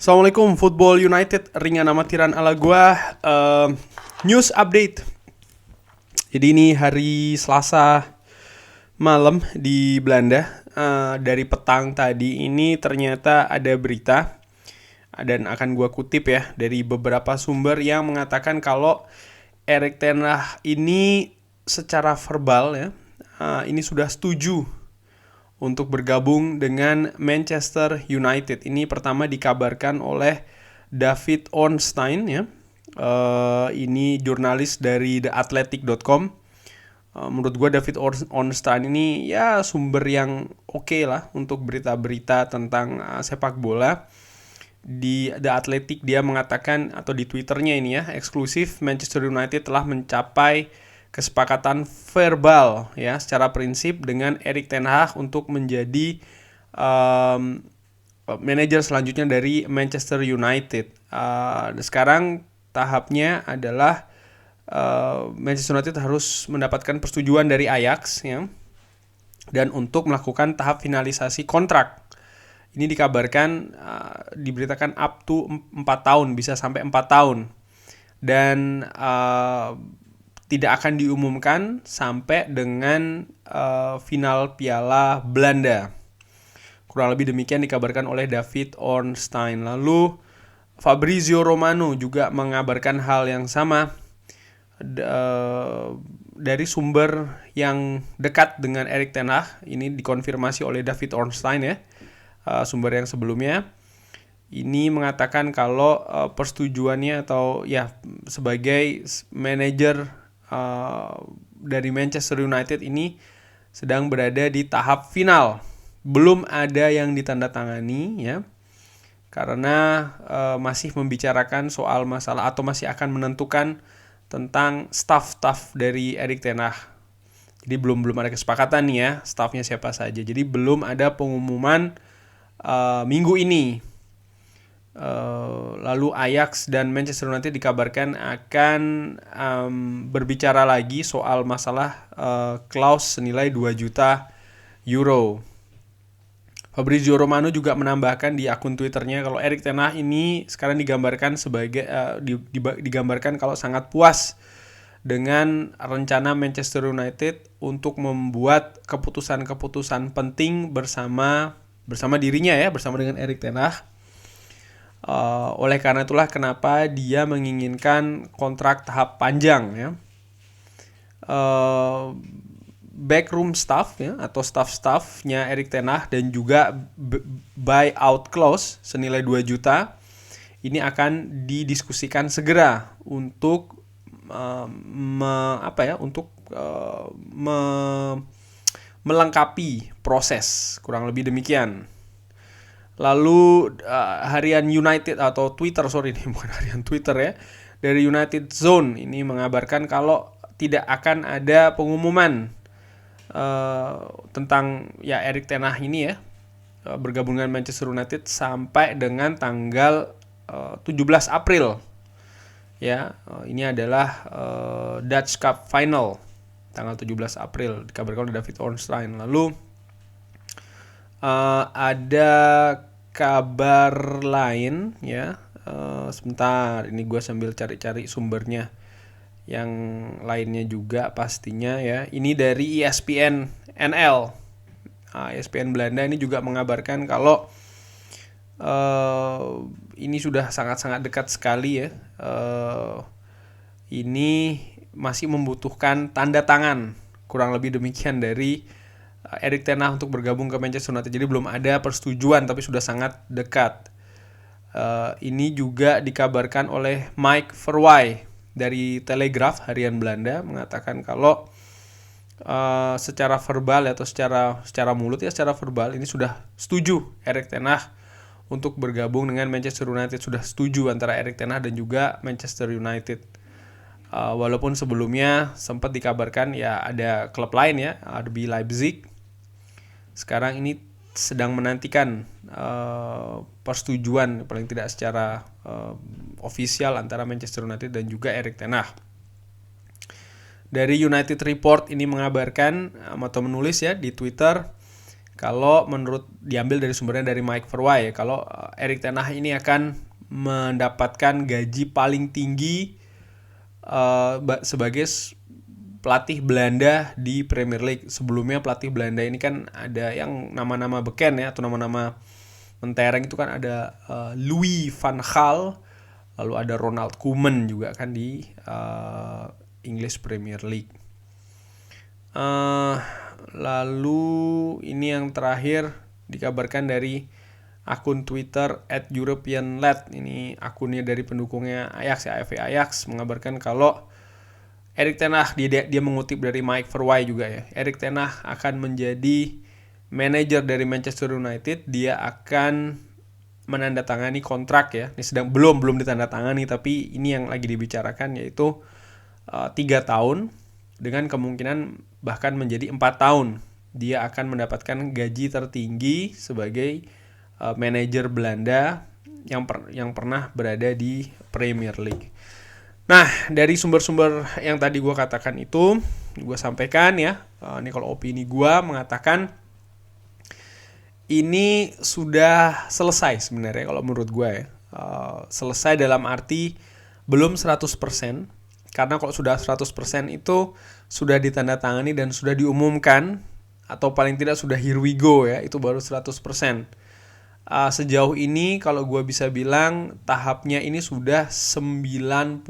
Assalamualaikum Football United, ringan amatiran ala gua. News update. Jadi ini hari Selasa malam di Belanda. Dari petang tadi ini ternyata ada berita, dan akan gua kutip ya dari beberapa sumber yang mengatakan kalau Erik ten Hag ini secara verbal ya, ini sudah setuju untuk bergabung dengan Manchester United. Ini pertama dikabarkan oleh David Ornstein ya. Ini jurnalis dari theathletic.com. Menurut gue David Ornstein ini ya sumber yang oke lah untuk berita-berita tentang sepak bola. Di The Athletic dia mengatakan, atau di Twitternya ini ya, eksklusif Manchester United telah mencapai kesepakatan verbal ya secara prinsip dengan Erik ten Hag untuk menjadi manajer selanjutnya dari Manchester United. Sekarang tahapnya adalah Manchester United harus mendapatkan persetujuan dari Ajax ya, dan untuk melakukan tahap finalisasi kontrak. Ini dikabarkan diberitakan up to 4 tahun, bisa sampai 4 tahun. Dan tidak akan diumumkan sampai dengan final Piala Belanda. Kurang lebih demikian dikabarkan oleh David Ornstein. Lalu Fabrizio Romano juga mengabarkan hal yang sama dari sumber yang dekat dengan Erik ten Hag. Ini dikonfirmasi oleh David Ornstein ya. Sumber yang sebelumnya ini mengatakan kalau persetujuannya atau ya sebagai manajer dari Manchester United ini sedang berada di tahap final. Belum ada yang ditandatangani ya, karena masih membicarakan soal masalah atau masih akan menentukan tentang staff dari Erik ten Hag. Jadi belum ada kesepakatan nih ya, staffnya siapa saja. Jadi belum ada pengumuman minggu ini. Lalu Ajax dan Manchester United dikabarkan akan berbicara lagi soal masalah klaus senilai 2 juta euro. Fabrizio Romano juga menambahkan di akun Twitternya kalau Erik ten Hag ini sekarang digambarkan sebagai digambarkan kalau sangat puas dengan rencana Manchester United untuk membuat keputusan-keputusan penting bersama dirinya ya, bersama dengan Erik ten Hag. Oleh karena itulah kenapa dia menginginkan kontrak tahap panjang ya. Backroom staff ya, atau staff-staffnya Erik ten Hag dan juga buyout clause senilai 2 juta ini akan didiskusikan segera untuk melengkapi proses, kurang lebih demikian. Lalu harian United atau Twitter, bukan harian Twitter ya, dari United Zone ini mengabarkan kalau tidak akan ada pengumuman tentang ya Erik ten Hag ini ya bergabung dengan Manchester United sampai dengan tanggal 17 April ya. Ini adalah Dutch Cup Final tanggal 17 April dikabarkan oleh David Ornstein. Lalu ada kabar lain ya, sebentar ini gue sambil cari-cari sumbernya yang lainnya juga pastinya ya. Ini dari ESPN NL, ESPN Belanda ini juga mengabarkan kalau ini sudah sangat-sangat dekat sekali ya. Ini masih membutuhkan tanda tangan, kurang lebih demikian, dari Erik ten Hag untuk bergabung ke Manchester United. Jadi belum ada persetujuan tapi sudah sangat dekat. Ini juga dikabarkan oleh Mike Verwij dari Telegraph harian Belanda mengatakan kalau secara verbal atau secara mulut ya, secara verbal ini sudah setuju Erik ten Hag untuk bergabung dengan Manchester United. Sudah setuju antara Erik ten Hag dan juga Manchester United. Walaupun sebelumnya sempat dikabarkan ya ada klub lain ya, RB Leipzig. Sekarang ini sedang menantikan persetujuan paling tidak secara ofisial antara Manchester United dan juga Erik ten Hag. Dari United Report ini mengabarkan atau menulis ya di Twitter kalau menurut diambil dari sumbernya dari Mike Verwij ya, kalau Erik ten Hag ini akan mendapatkan gaji paling tinggi sebagai pelatih Belanda di Premier League. Sebelumnya pelatih Belanda ini kan ada yang nama-nama beken ya, atau nama-nama mentereng itu kan ada Louis van Gaal, lalu ada Ronald Koeman juga kan di English Premier League. Lalu ini yang terakhir dikabarkan dari akun Twitter @EuropeanLad, ini akunnya dari pendukungnya Ajax ya, AFC Ajax, mengabarkan kalau Erik ten Hag, dia mengutip dari Mike Verwij juga ya, Erik ten Hag akan menjadi manajer dari Manchester United. Dia akan menandatangani kontrak ya, ini belum ditandatangani, tapi ini yang lagi dibicarakan, yaitu 3 tahun dengan kemungkinan bahkan menjadi 4 tahun. Dia akan mendapatkan gaji tertinggi sebagai manajer Belanda yang pernah berada di Premier League. Nah, dari sumber-sumber yang tadi gue katakan itu, gue sampaikan ya, ini kalau opini gue mengatakan ini sudah selesai sebenarnya kalau menurut gue ya. Selesai dalam arti belum 100%, karena kalau sudah 100% itu sudah ditandatangani dan sudah diumumkan, atau paling tidak sudah here we go ya, itu baru 100%. Sejauh ini kalau gue bisa bilang tahapnya ini sudah 99%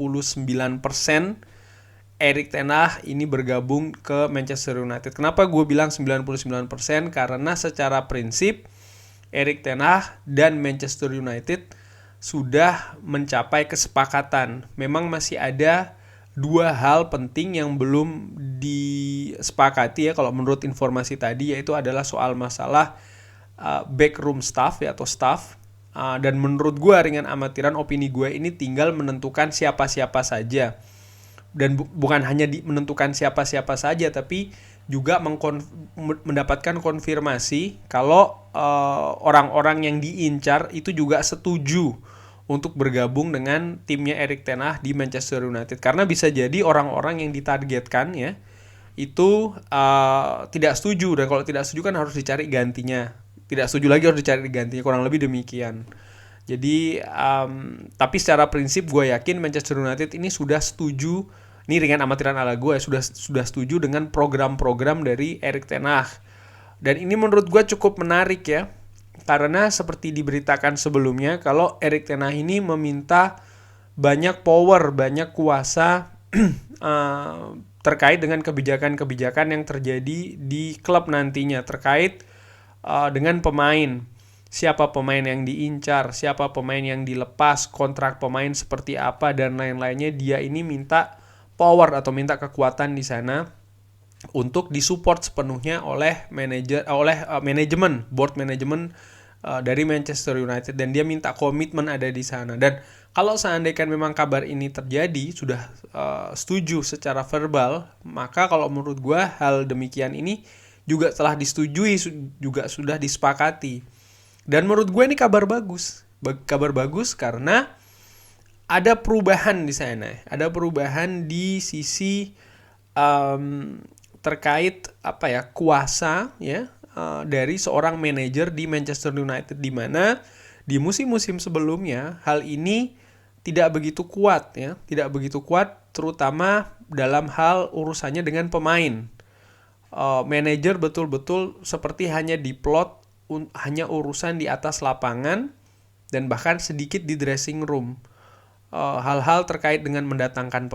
Erik ten Hag ini bergabung ke Manchester United. Kenapa gue bilang 99%? Karena secara prinsip Erik ten Hag dan Manchester United sudah mencapai kesepakatan. Memang masih ada 2 hal penting yang belum disepakati ya kalau menurut informasi tadi, yaitu adalah soal masalah backroom staff ya, atau staff. Dan menurut gue, ringan amatiran, opini gue ini tinggal menentukan siapa-siapa saja. Dan bukan hanya menentukan siapa-siapa saja, tapi juga mendapatkan konfirmasi kalau orang-orang yang diincar itu juga setuju untuk bergabung dengan timnya Erik ten Hag di Manchester United. Karena bisa jadi orang-orang yang ditargetkan ya itu tidak setuju, dan kalau tidak setuju kan harus dicari gantinya. Tidak setuju lagi harus dicari gantinya, kurang lebih demikian. Jadi tapi secara prinsip gue yakin Manchester United ini sudah setuju, ini ringan amatiran ala gue, sudah setuju dengan program-program dari Erik ten Hag. Dan ini menurut gue cukup menarik ya, karena seperti diberitakan sebelumnya kalau Erik ten Hag ini meminta banyak power, banyak kuasa terkait dengan kebijakan-kebijakan yang terjadi di klub nantinya, terkait dengan pemain. Siapa pemain yang diincar, siapa pemain yang dilepas, kontrak pemain seperti apa, dan lain-lainnya. Dia ini minta power atau minta kekuatan di sana untuk disupport sepenuhnya oleh manajemen, board manajemen dari Manchester United, dan dia minta komitmen ada di sana. Dan kalau seandainya memang kabar ini terjadi, sudah setuju secara verbal, maka kalau menurut gue hal demikian ini juga telah disetujui, juga sudah disepakati. Dan menurut gue ini kabar bagus. Kabar bagus karena ada perubahan di sana. Ada perubahan di sisi terkait kuasa ya dari seorang manajer di Manchester United, di mana di musim-musim sebelumnya hal ini tidak begitu kuat ya, tidak begitu kuat, terutama dalam hal urusannya dengan pemain. Manajer betul-betul seperti hanya diplot hanya urusan di atas lapangan dan bahkan sedikit di dressing room. Hal-hal terkait dengan mendatangkan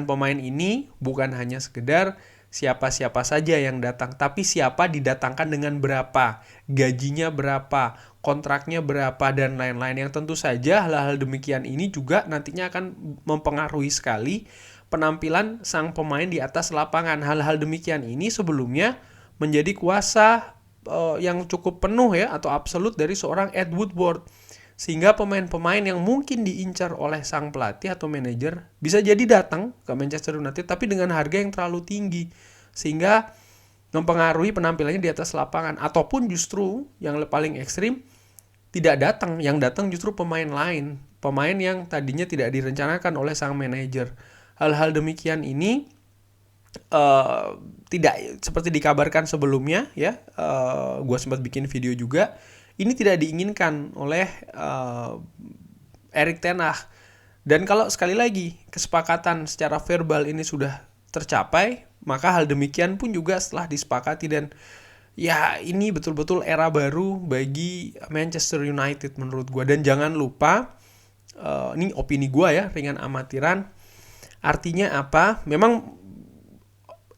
pemain ini bukan hanya sekedar siapa-siapa saja yang datang, tapi siapa didatangkan dengan berapa, gajinya berapa, kontraknya berapa, dan lain-lain. Yang tentu saja hal-hal demikian ini juga nantinya akan mempengaruhi sekali penampilan sang pemain di atas lapangan. Hal-hal demikian ini sebelumnya menjadi kuasa yang cukup penuh ya, atau absolut dari seorang Ed Woodward. Sehingga pemain-pemain yang mungkin diincar oleh sang pelatih atau manajer bisa jadi datang ke Manchester United tapi dengan harga yang terlalu tinggi, sehingga mempengaruhi penampilannya di atas lapangan. Ataupun justru yang paling ekstrim, tidak datang, yang datang justru pemain lain, pemain yang tadinya tidak direncanakan oleh sang manajer. Hal-hal demikian ini eh, tidak seperti dikabarkan sebelumnya ya, gue sempat bikin video juga, ini tidak diinginkan oleh Erik ten Hag. Dan kalau sekali lagi kesepakatan secara verbal ini sudah tercapai, maka hal demikian pun juga setelah disepakati, dan ya ini betul-betul era baru bagi Manchester United menurut gue. Dan jangan lupa, ini opini gue ya, ringan amatiran. Artinya apa? Memang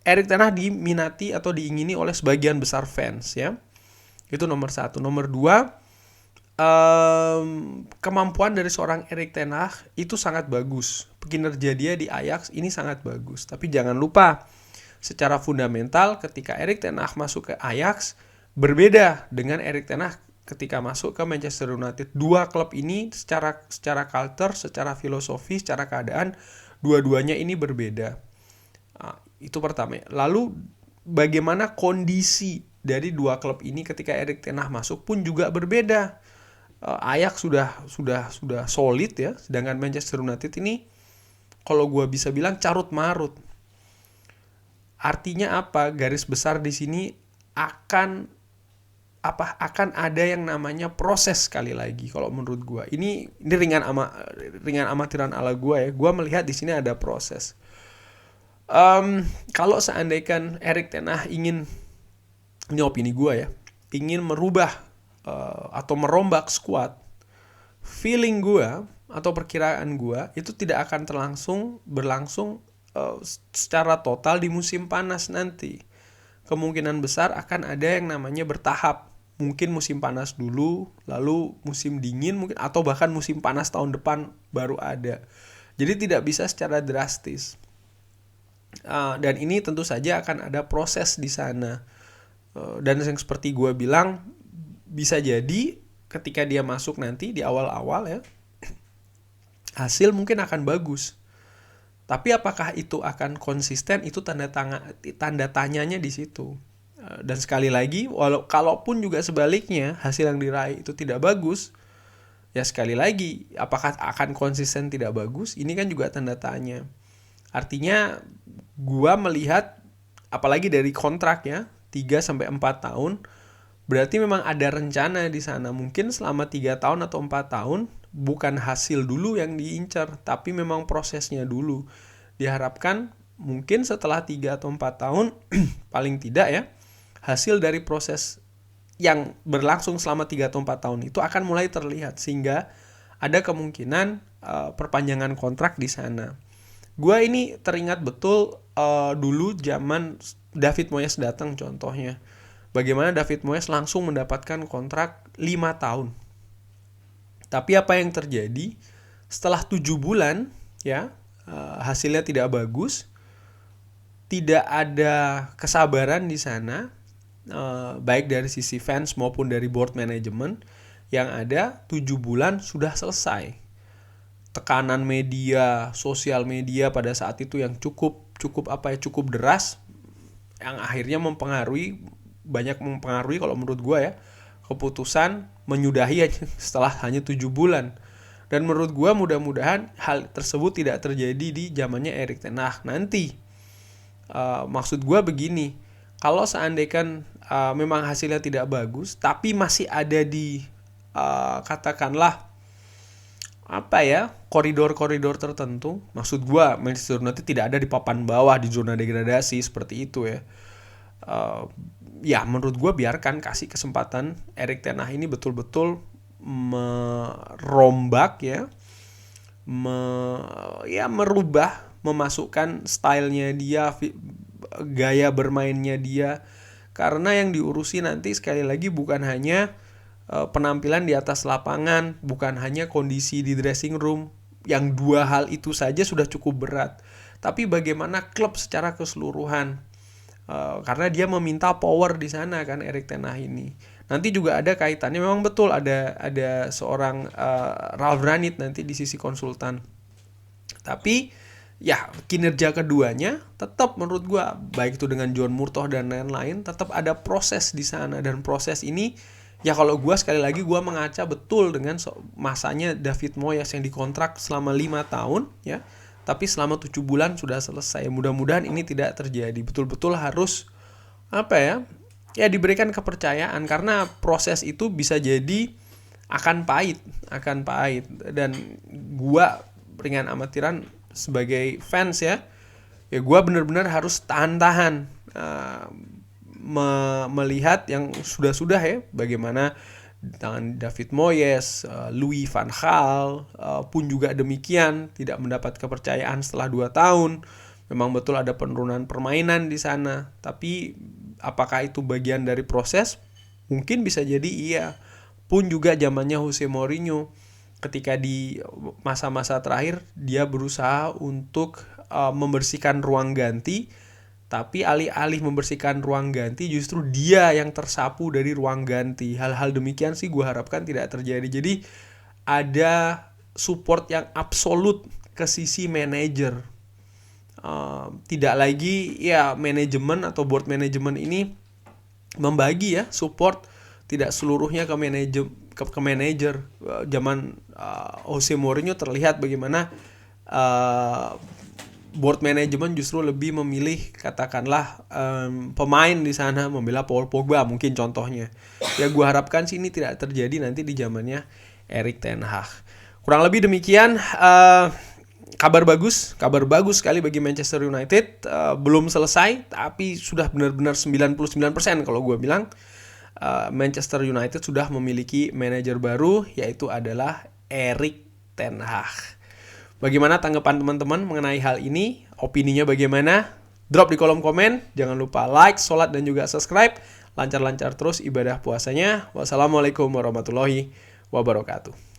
Erik ten Hag diminati atau diingini oleh sebagian besar fans ya. Itu nomor satu. Nomor dua, kemampuan dari seorang Erik ten Hag itu sangat bagus. Kinerja dia di Ajax ini sangat bagus. Tapi jangan lupa, secara fundamental ketika Erik ten Hag masuk ke Ajax berbeda dengan Erik ten Hag ketika masuk ke Manchester United. Dua klub ini secara culture, secara filosofi, secara keadaan, dua-duanya ini berbeda. Itu pertama. Lalu bagaimana kondisi dari dua klub ini ketika Erik ten Hag masuk pun juga berbeda. Ajax sudah solid ya, sedangkan Manchester United ini kalau gue bisa bilang carut marut. Artinya apa? Garis besar di sini akan ada yang namanya proses sekali lagi kalau menurut gue. Ini ringan amatiran ala gue ya. Gue melihat di sini ada proses. Kalau seandainya Erik ten Hag ingin, ini opini gue ya, ingin merubah atau merombak squad, feeling gue atau perkiraan gue itu tidak akan berlangsung secara total di musim panas nanti. Kemungkinan besar akan ada yang namanya bertahap. Mungkin musim panas dulu, lalu musim dingin mungkin, atau bahkan musim panas tahun depan baru ada. Jadi tidak bisa secara drastis. Dan ini tentu saja akan ada proses di sana. Dan yang seperti gue bilang, bisa jadi ketika dia masuk nanti di awal-awal ya, hasil mungkin akan bagus. Tapi apakah itu akan konsisten, itu tanda tanyanya di situ. Dan sekali lagi, kalaupun juga sebaliknya hasil yang diraih itu tidak bagus, ya sekali lagi, apakah akan konsisten tidak bagus? Ini kan juga tanda tanya. Artinya gua melihat, apalagi dari kontraknya 3-4 tahun, berarti memang ada rencana di sana. Mungkin selama 3 tahun atau 4 tahun bukan hasil dulu yang diincar, tapi memang prosesnya dulu. Diharapkan mungkin setelah 3 atau 4 tahun paling tidak ya, hasil dari proses yang berlangsung selama 3 atau 4 tahun itu akan mulai terlihat, sehingga ada kemungkinan perpanjangan kontrak di sana. Gue ini teringat betul dulu zaman David Moyes datang contohnya. Bagaimana David Moyes langsung mendapatkan kontrak 5 tahun. Tapi apa yang terjadi? Setelah 7 bulan ya, hasilnya tidak bagus. Tidak ada kesabaran di sana, baik dari sisi fans maupun dari board management. Yang ada 7 bulan sudah selesai. Tekanan media, sosial media pada saat itu yang cukup deras, yang akhirnya banyak mempengaruhi kalau menurut gue ya, keputusan menyudahi setelah hanya 7 bulan. Dan menurut gue mudah-mudahan hal tersebut tidak terjadi di zamannya Erik ten Hag nanti. Maksud gue begini, kalau seandainya memang hasilnya tidak bagus, tapi masih ada di katakanlah koridor-koridor tertentu. Maksud gue, Manchester United tidak ada di papan bawah, di zona degradasi seperti itu ya. Ya menurut gue biarkan, kasih kesempatan Erik ten Hag ini betul-betul merombak ya, merubah, memasukkan stylenya dia, gaya bermainnya dia. Karena yang diurusi nanti sekali lagi bukan hanya penampilan di atas lapangan, bukan hanya kondisi di dressing room, yang 2 hal itu saja sudah cukup berat, tapi bagaimana klub secara keseluruhan. Karena dia meminta power di sana kan, Erik ten Hag ini. Nanti juga ada kaitannya, memang betul ada seorang Ralf Rangnick nanti di sisi konsultan. Tapi ya kinerja keduanya tetap menurut gue, baik itu dengan John Murtough dan lain-lain, tetap ada proses di sana. Dan proses ini ya kalau gue sekali lagi gue mengaca betul dengan masanya David Moyes yang dikontrak selama 5 tahun ya, tapi selama 7 bulan sudah selesai. Mudah-mudahan ini tidak terjadi. Betul-betul harus ya diberikan kepercayaan, karena proses itu bisa jadi akan pahit. Dan gua Ringan Amatiran sebagai fans ya gua benar-benar harus tahan-tahan melihat yang sudah ya, bagaimana tangan David Moyes, Louis van Gaal pun juga demikian, tidak mendapat kepercayaan setelah 2 tahun. Memang betul ada penurunan permainan di sana, tapi apakah itu bagian dari proses? Mungkin bisa jadi iya. Pun juga zamannya Jose Mourinho, ketika di masa-masa terakhir dia berusaha untuk membersihkan ruang ganti, tapi alih-alih membersihkan ruang ganti justru dia yang tersapu dari ruang ganti. Hal-hal demikian sih gue harapkan tidak terjadi. Jadi ada support yang absolut ke sisi manajer. Tidak lagi ya manajemen atau board manajemen ini membagi ya support tidak seluruhnya ke manajer. Zaman Jose Mourinho terlihat bagaimana board manajemen justru lebih memilih katakanlah pemain di sana, membela Paul Pogba mungkin contohnya. Ya gue harapkan sih ini tidak terjadi nanti di zamannya Erik ten Hag. Kurang lebih demikian. Kabar bagus sekali bagi Manchester United. Belum selesai tapi sudah benar-benar 99% kalau gue bilang. Manchester United sudah memiliki manajer baru, yaitu adalah Erik ten Hag. Bagaimana tanggapan teman-teman mengenai hal ini? Opininya bagaimana? Drop di kolom komen. Jangan lupa like, sholat, dan juga subscribe. Lancar-lancar terus ibadah puasanya. Wassalamualaikum warahmatullahi wabarakatuh.